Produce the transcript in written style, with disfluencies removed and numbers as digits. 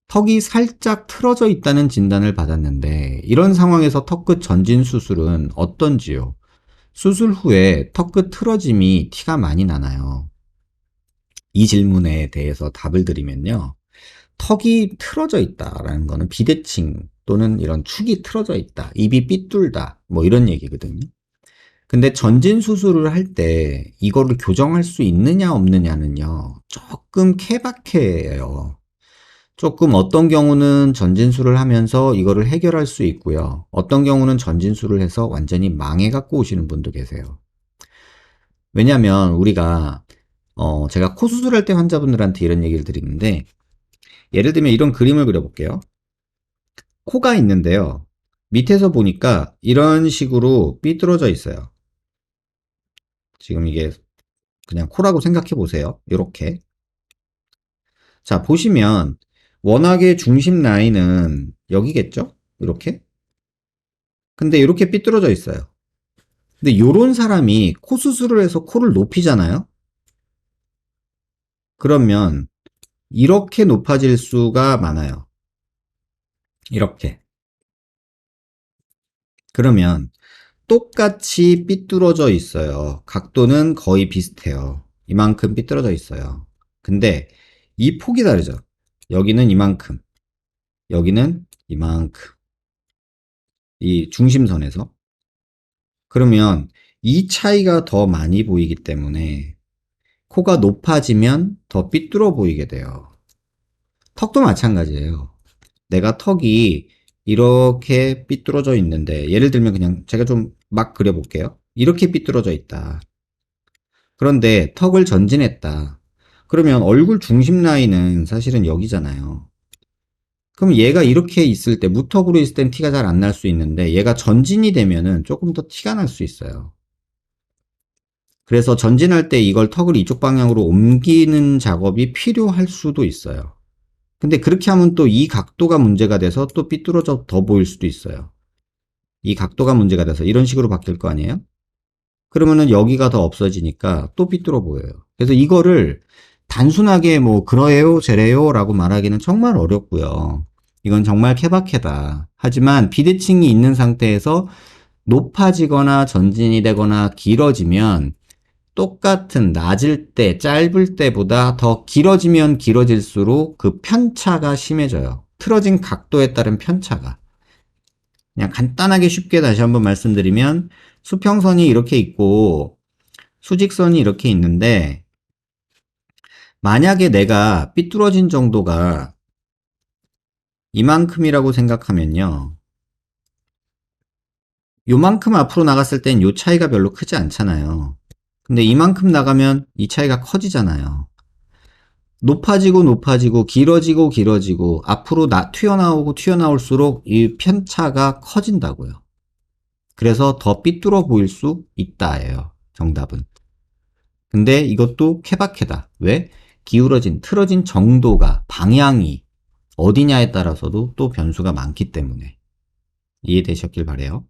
턱이 살짝 틀어져 있다는 진단을 받았는데 이런 상황에서 턱끝 전진 수술은 어떤지요? 수술 후에 턱끝 틀어짐이 티가 많이 나나요? 이 질문에 대해서 답을 드리면요. 턱이 틀어져 있다라는 거는 비대칭 또는 이런 축이 틀어져 있다, 입이 삐뚤다, 뭐 이런 얘기거든요. 근데 전진 수술을 할 때 이거를 교정할 수 있느냐 없느냐는요, 조금 케바케예요. 조금 어떤 경우는 전진술을 하면서 이거를 해결할 수 있고요. 어떤 경우는 전진술을 해서 완전히 망해 갖고 오시는 분도 계세요. 왜냐면 우리가 제가 코 수술할 때 환자분들한테 이런 얘기를 드리는데, 예를 들면 이런 그림을 그려볼게요. 코가 있는데요. 밑에서 보니까 이런 식으로 삐뚤어져 있어요. 지금 이게 그냥 코라고 생각해 보세요. 이렇게. 자, 보시면 워낙에 중심 라인은 여기겠죠? 이렇게. 근데 이렇게 삐뚤어져 있어요. 근데 요런 사람이 코 수술을 해서 코를 높이잖아요? 그러면 이렇게 높아질 수가 많아요. 이렇게. 그러면 똑같이 삐뚤어져 있어요. 각도는 거의 비슷해요. 이만큼 삐뚤어져 있어요. 근데 이 폭이 다르죠. 여기는 이만큼, 여기는 이만큼. 이 중심선에서. 그러면 이 차이가 더 많이 보이기 때문에 코가 높아지면 더 삐뚤어 보이게 돼요. 턱도 마찬가지예요. 내가 턱이 이렇게 삐뚤어져 있는데, 예를 들면 그냥 제가 좀 막 그려볼게요. 이렇게 삐뚤어져 있다. 그런데 턱을 전진했다. 그러면 얼굴 중심 라인은 사실은 여기잖아요. 그럼 얘가 이렇게 있을 때, 무턱으로 있을 땐 티가 잘 안 날 수 있는데, 얘가 전진이 되면은 조금 더 티가 날 수 있어요. 그래서 전진할 때 이걸 턱을 이쪽 방향으로 옮기는 작업이 필요할 수도 있어요. 근데 그렇게 하면 또 이 각도가 문제가 돼서 또 삐뚤어져 더 보일 수도 있어요. 이 각도가 문제가 돼서 이런 식으로 바뀔 거 아니에요? 그러면은 여기가 더 없어지니까 또 삐뚤어 보여요. 그래서 이거를 단순하게 뭐 그러해요, 저래요 라고 말하기는 정말 어렵고요. 이건 정말 케바케다. 하지만 비대칭이 있는 상태에서 높아지거나 전진이 되거나 길어지면 똑같은 낮을 때, 짧을 때보다 더 길어지면 길어질수록 그 편차가 심해져요. 틀어진 각도에 따른 편차가. 그냥 간단하게 쉽게 다시 한번 말씀드리면, 수평선이 이렇게 있고 수직선이 이렇게 있는데, 만약에 내가 삐뚤어진 정도가 이만큼이라고 생각하면요, 요만큼 앞으로 나갔을 땐 요 차이가 별로 크지 않잖아요. 근데 이만큼 나가면 이 차이가 커지잖아요. 높아지고 높아지고 길어지고 길어지고 앞으로 튀어나오고 튀어나올수록 이 편차가 커진다고요. 그래서 더 삐뚤어 보일 수 있다예요. 정답은. 근데 이것도 케바케다. 왜? 기울어진, 틀어진 정도가, 방향이 어디냐에 따라서도 또 변수가 많기 때문에. 이해되셨길 바래요.